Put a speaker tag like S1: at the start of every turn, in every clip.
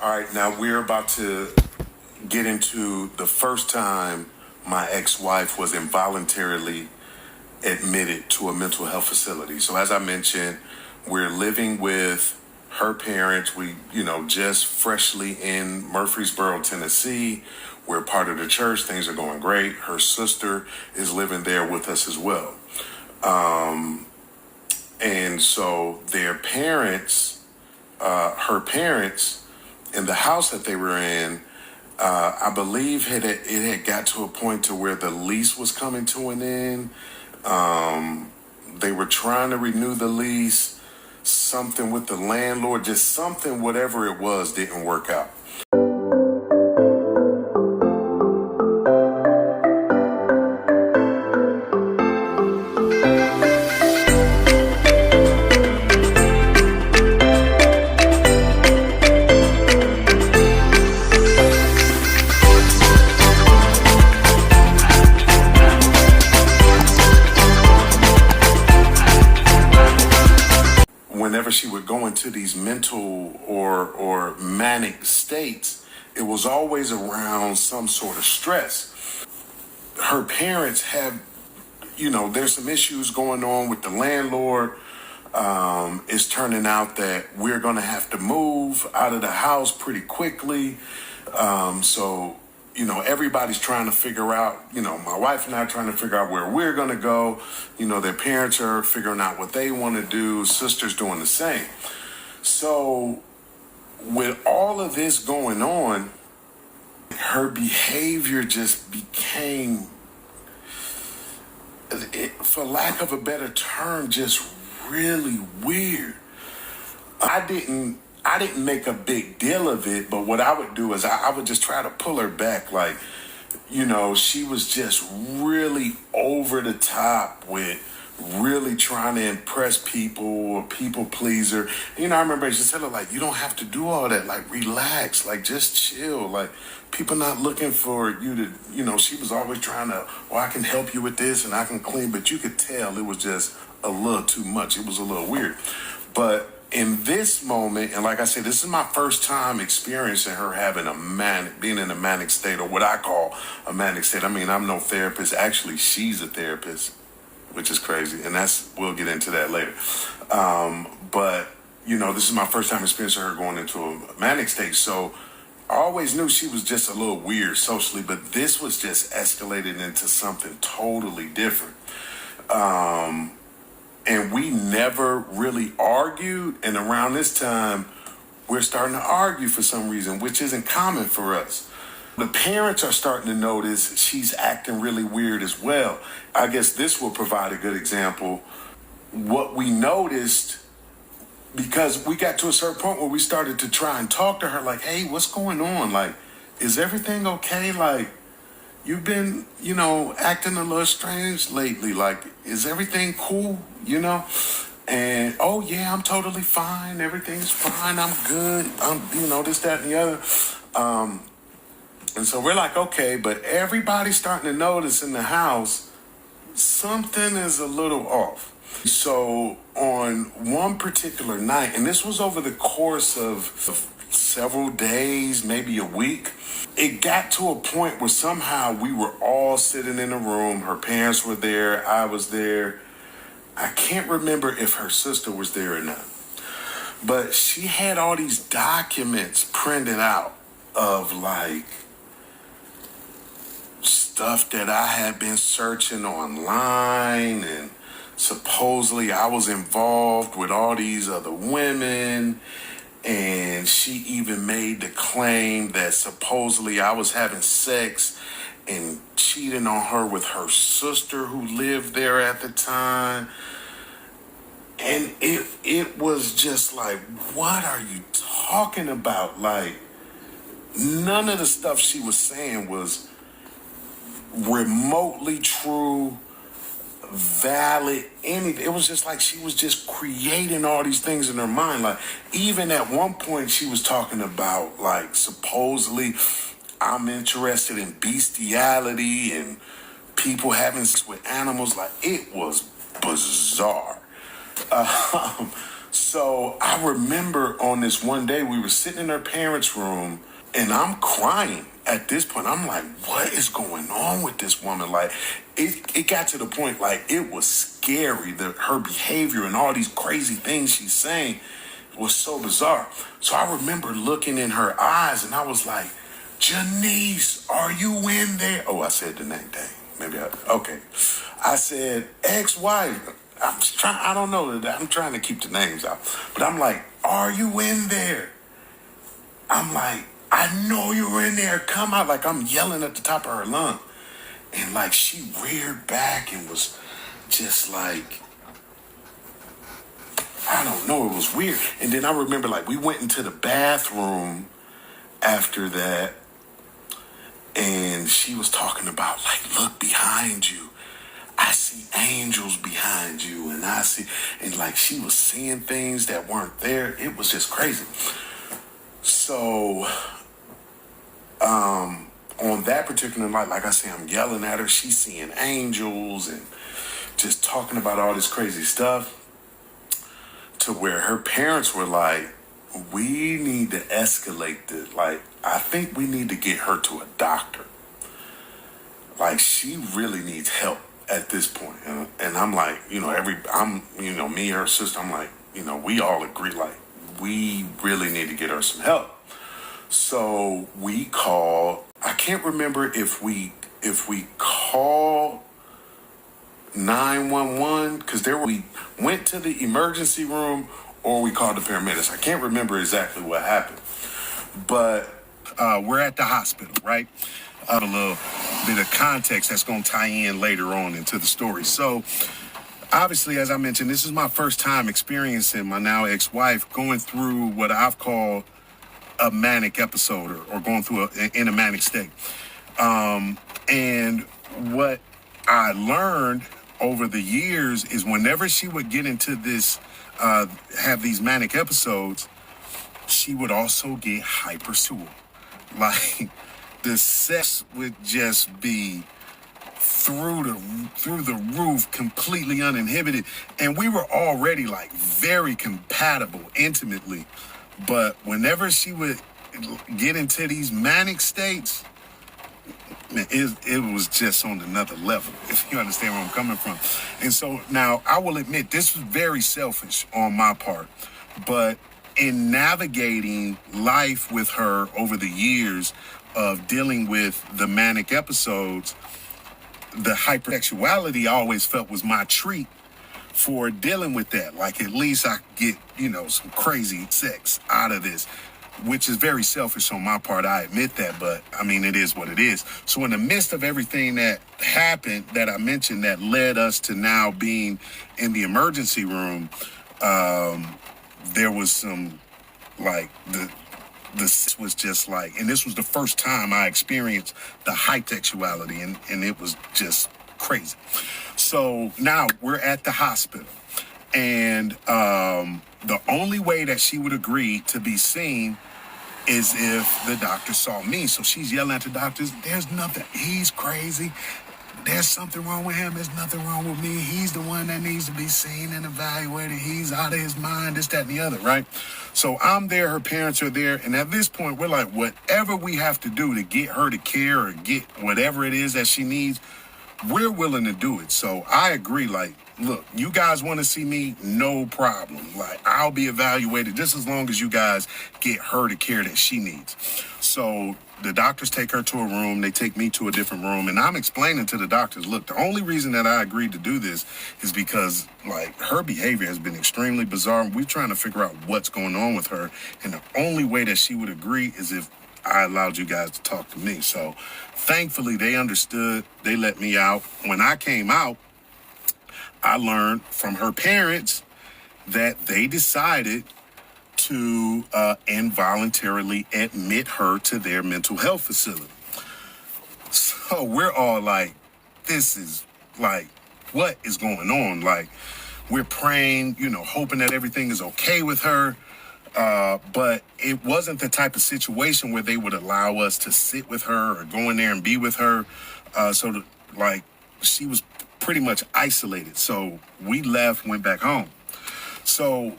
S1: All right, now we're about to get into the first time my ex-wife was involuntarily admitted to a mental health facility. So as I mentioned, we're living with her parents. We, just freshly in Murfreesboro, Tennessee. We're part of the church. Things are going great. Her sister is living there with us as well. And so their parents, her parents, in the house that they were in, I believe it had got to a point to where the lease was coming to an end. They were trying to renew the lease. Something with the landlord, just something, whatever it was, didn't work out. Whenever she would go into these mental or manic states, it was always around some sort of stress. Her parents have, there's some issues going on with the landlord. It's turning out that we're going to have to move out of the house pretty quickly. So everybody's trying to figure out, my wife and I are trying to figure out where we're going to go. Their parents are figuring out what they want to do. Sister's doing the same. So with all of this going on, her behavior just became, for lack of a better term, just really weird. I didn't make a big deal of it, but what I would do is I would just try to pull her back. Like, she was just really over the top with really trying to impress people or people pleaser. I remember I just tell her, like, you don't have to do all that. Like, relax, like, just chill. Like, people not looking for you to, she was always trying to, I can help you with this and I can clean, but you could tell it was just a little too much. It was a little weird. But in this moment, and like I said, this is my first time experiencing her having being in a manic state, or what I call a manic state. I mean, I'm no therapist. Actually, she's a therapist, which is crazy. And we'll get into that later. But, this is my first time experiencing her going into a manic state. So I always knew she was just a little weird socially, but this was just escalated into something totally different. And we never really argued. And around this time, we're starting to argue for some reason, which isn't common for us. The parents are starting to notice she's acting really weird as well. I guess this will provide a good example. What we noticed, because we got to a certain point where we started to try and talk to her like, hey, what's going on? Like, is everything okay? Like, you've been, acting a little strange lately. Like, is everything cool? And, oh, yeah, I'm totally fine. Everything's fine. I'm good. I'm, this, that, and the other. And so we're like, okay, but everybody's starting to notice in the house something is a little off. So on one particular night, and this was over the course of several days, maybe a week, it got to a point where somehow we were all sitting in a room. Her parents were there. I was there. I can't remember if her sister was there or not. But she had all these documents printed out of, like, stuff that I had been searching online, and supposedly I was involved with all these other women. And she even made the claim that supposedly I was having sex and cheating on her with her sister who lived there at the time. And it was just like, what are you talking about? Like, none of the stuff she was saying was remotely true, valid, anything. It was just like she was just creating all these things in her mind. Like, even at one point she was talking about, like, supposedly I'm interested in bestiality and people having sex with animals. Like, it was bizarre. So I remember on this one day, we were sitting in her parents' room and I'm crying at this point. I'm like, what is going on with this woman? Like, it got to the point, like, it was scary. Her behavior and all these crazy things she's saying was so bizarre. So I remember looking in her eyes and I was like, Janice, are you in there? Oh, I said the name. Dang. Okay. I said, ex-wife. I don't know. I'm trying to keep the names out. But I'm like, are you in there? I'm like, I know you were in there. Come out. Like, I'm yelling at the top of her lung. And like, she reared back and was just like, I don't know. It was weird. And then I remember, like, we went into the bathroom after that. And she was talking about, like, look behind you. I see angels behind you. And like, she was seeing things that weren't there. It was just crazy. So, on that particular night, like I say, I'm yelling at her. She's seeing angels and just talking about all this crazy stuff, to where her parents were like, we need to escalate this. Like, I think we need to get her to a doctor. Like, she really needs help at this point. And I'm like, me, her sister, I'm like, we all agree, like, we really need to get her some help. So we call, I can't remember if we call 911, because we went to the emergency room or we called the paramedics. I can't remember exactly what happened. But we're at the hospital, right? A little bit of context that's going to tie in later on into the story. So, obviously, as I mentioned, this is my first time experiencing my now ex-wife going through what I've called a manic episode, or going through in a manic state. And what I learned over the years is whenever she would get into this, have these manic episodes, she would also get hypersexual. Like, the sex would just be through the roof, completely uninhibited. And we were already like very compatible intimately. But whenever she would get into these manic states, it was just on another level, if you understand where I'm coming from. And so now I will admit this was very selfish on my part, but in navigating life with her over the years of dealing with the manic episodes, the hypersexuality I always felt was my treat for dealing with that. Like, at least I could get, some crazy sex out of this, which is very selfish on my part. I admit that, but I mean, it is what it is. So in the midst of everything that happened that I mentioned that led us to now being in the emergency room, there was some, like, this was just like, and this was the first time I experienced the hypersexuality, and it was just crazy. So now we're at the hospital, and the only way that she would agree to be seen is if the doctor saw me. So she's yelling at the doctors, there's nothing, he's crazy. There's something wrong with him. There's nothing wrong with me. He's the one that needs to be seen and evaluated. He's out of his mind, this, that, and the other, right? So I'm there. Her parents are there. And at this point, we're like, whatever we have to do to get her to care or get whatever it is that she needs, we're willing to do it. So I agree. Like, look, you guys want to see me? No problem. Like, I'll be evaluated just as long as you guys get her the care that she needs. So the doctors take her to a room. They take me to a different room. And I'm explaining to the doctors, look, the only reason that I agreed to do this is because, like, her behavior has been extremely bizarre. We're trying to figure out what's going on with her. And the only way that she would agree is if I allowed you guys to talk to me. So thankfully, they understood. They let me out. When I came out, I learned from her parents that they decided to involuntarily admit her to their mental health facility. So we're all like, this is like, what is going on? Like, we're praying, hoping that everything is okay with her. But it wasn't the type of situation where they would allow us to sit with her or go in there and be with her. She was pretty much isolated. So we left, went back home. So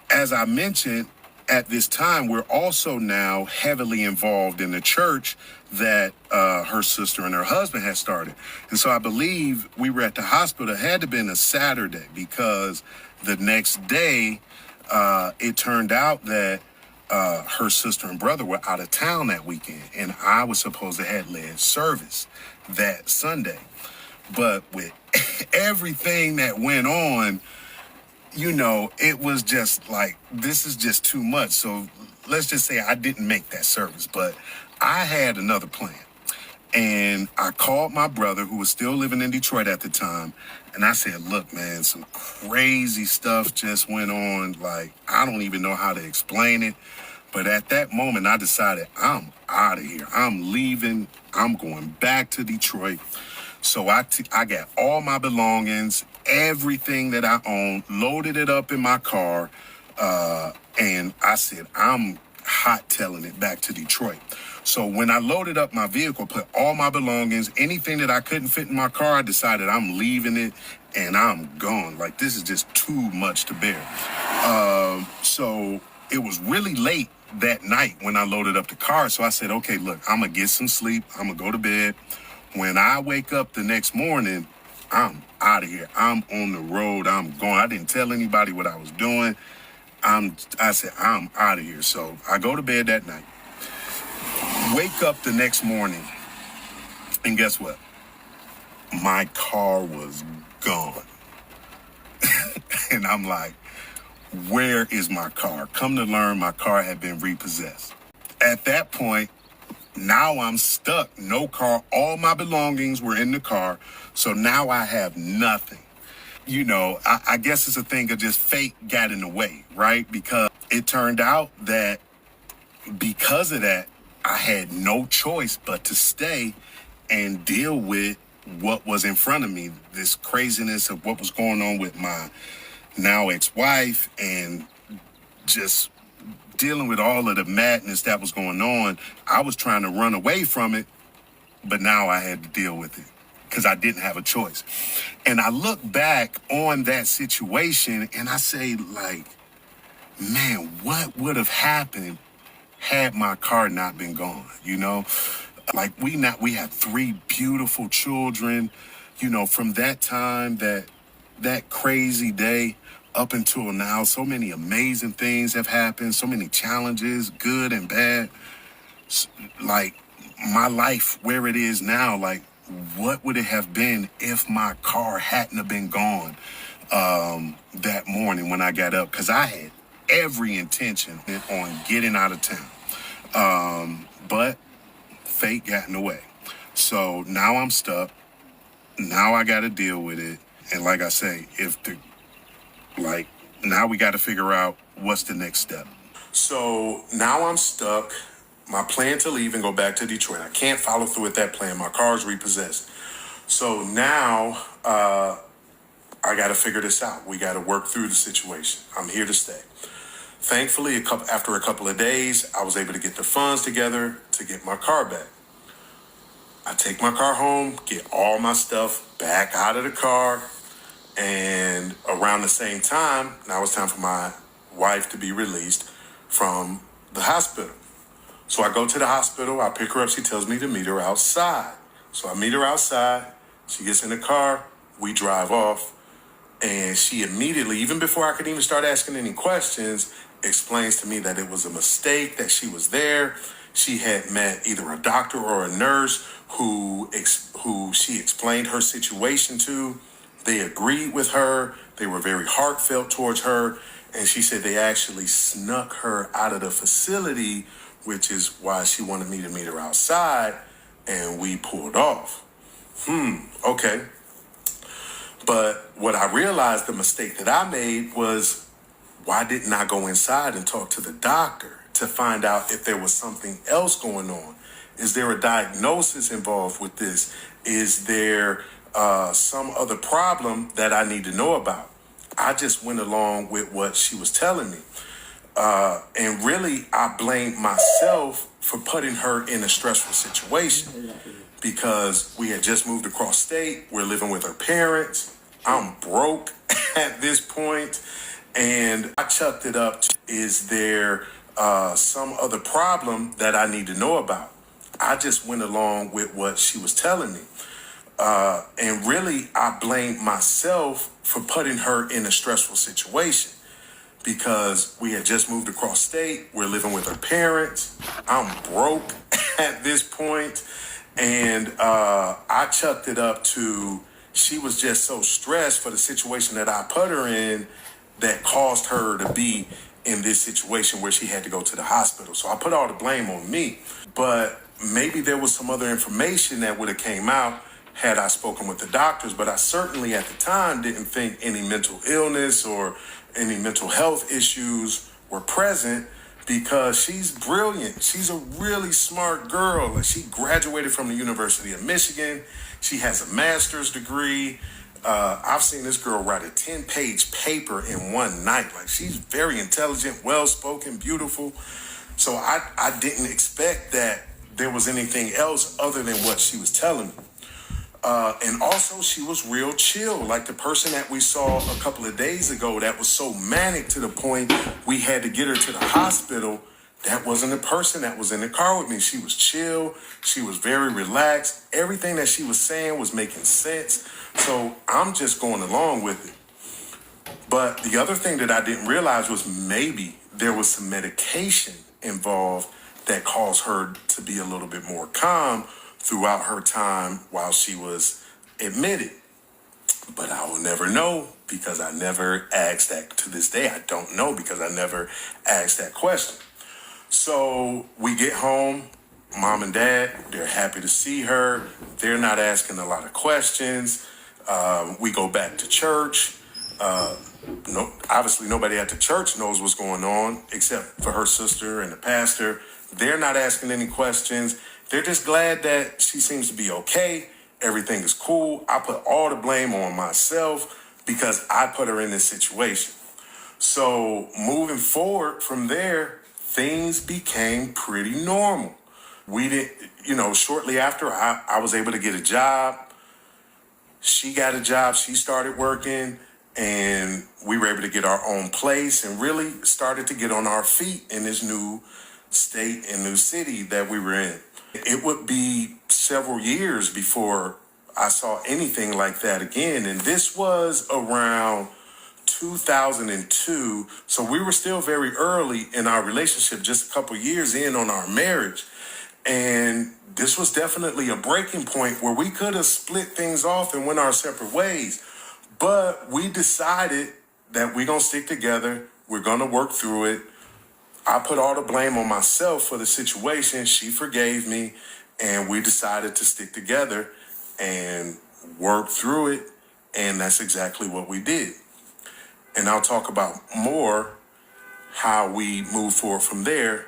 S1: as I mentioned, at this time, we're also now heavily involved in the church that her sister and her husband had started. And so I believe we were at the hospital. It had to have been a Saturday because the next day, it turned out that her sister and brother were out of town that weekend. And I was supposed to have led service that Sunday. But with everything that went on, it was just like, this is just too much. So let's just say I didn't make that service, but I had another plan. And I called my brother, who was still living in Detroit at the time. And I said, look, man, some crazy stuff just went on. Like, I don't even know how to explain it. But at that moment, I decided I'm out of here. I'm leaving. I'm going back to Detroit. So I got all my belongings, everything that I owned, loaded it up in my car, and I said, I'm hot-tailing it back to Detroit. So when I loaded up my vehicle, put all my belongings, anything that I couldn't fit in my car, I decided I'm leaving it and I'm gone. Like, this is just too much to bear. So it was really late that night when I loaded up the car. So I said, okay, look, I'm going to get some sleep. I'm going to go to bed. When I wake up the next morning, I'm out of here. I'm on the road. I'm going. I didn't tell anybody what I was doing. I said, I'm out of here. So I go to bed that night. Wake up the next morning. And guess what? My car was gone. And I'm like, where is my car? Come to learn, my car had been repossessed. At that point, now I'm stuck. No car. All my belongings were in the car. So now I have nothing. I guess it's a thing of just fate got in the way, right? Because it turned out that because of that, I had no choice but to stay and deal with what was in front of me. This craziness of what was going on with my now ex-wife and just dealing with all of the madness that was going on. I was trying to run away from it, but now I had to deal with it because I didn't have a choice. And I look back on that situation and I say, like, man, what would have happened had my car not been gone? Like, we have 3 beautiful children, from that time, that crazy day up until now. So many amazing things have happened, so many challenges, good and bad. Like, my life where it is now, like, what would it have been if my car hadn't have been gone that morning when I got up? Because I had every intention on getting out of town. But fate got in the way. So now I'm stuck. Now I got to deal with it. And like I say, now we got to figure out what's the next step. So now I'm stuck. My plan to leave and go back to Detroit. I can't follow through with that plan. My car's repossessed. So now I got to figure this out. We got to work through the situation. I'm here to stay. Thankfully, after a couple of days, I was able to get the funds together to get my car back. I take my car home, get all my stuff back out of the car, and around the same time, now it's time for my wife to be released from the hospital. So I go to the hospital, I pick her up, she tells me to meet her outside. So I meet her outside, she gets in the car, we drive off, and she immediately, even before I could even start asking any questions, explains to me that it was a mistake, that she was there. She had met either a doctor or a nurse who she explained her situation to. They agreed with her. They were very heartfelt towards her. And she said they actually snuck her out of the facility, which is why she wanted me to meet her outside, and we pulled off. Okay. But what I realized, the mistake that I made was, why didn't I go inside and talk to the doctor to find out if there was something else going on? Is there a diagnosis involved with this? Is there some other problem that I need to know about? I just went along with what she was telling me. And really, I blamed myself for putting her in a stressful situation because we had just moved across state. We're living with her parents. I'm broke at this point. And I chucked it up to, is there some other problem that I need to know about? I just went along with what she was telling me. And really, I blamed myself for putting her in a stressful situation because we had just moved across state. We're living with her parents. I'm broke at this point. And I chucked it up to she was just so stressed for the situation that I put her in that caused her to be in this situation where she had to go to the hospital. So I put all the blame on me. But maybe there was some other information that would have came out had I spoken with the doctors. But I certainly at the time didn't think any mental illness or any mental health issues were present because she's brilliant. She's a really smart girl. Like, she graduated from the University of Michigan. She has a master's degree. I've seen this girl write a 10-page paper in one night. Like, she's very intelligent, well-spoken, beautiful. So I didn't expect that there was anything else other than what she was telling me. And also, she was real chill. Like the person that we saw a couple of days ago that was so manic to the point we had to get her to the hospital, that wasn't the person that was in the car with me. She was chill. She was very relaxed. Everything that she was saying was making sense. So I'm just going along with it. But the other thing that I didn't realize was maybe there was some medication involved that caused her to be a little bit more calm throughout her time while she was admitted. But I will never know because I never asked that. To this day, I don't know because I never asked that question. So we get home, mom and dad, they're happy to see her. They're not asking a lot of questions. We go back to church. Obviously nobody at the church knows what's going on except for her sister and the pastor. They're not asking any questions. They're just glad that she seems to be okay. Everything is cool. I put all the blame on myself because I put her in this situation. So moving forward from there, things became pretty normal. We didn't, shortly after I was able to get a job. She got a job. She started working. And we were able to get our own place and really started to get on our feet in this new state and new city that we were in. It would be several years before I saw anything like that again. And this was around 2002. So we were still very early in our relationship, just a couple years in on our marriage. And this was definitely a breaking point where we could have split things off and went our separate ways. But we decided that we're going to stick together. We're going to work through it. I put all the blame on myself for the situation. She forgave me, and we decided to stick together and work through it. And that's exactly what we did. And I'll talk about more how we move forward from there.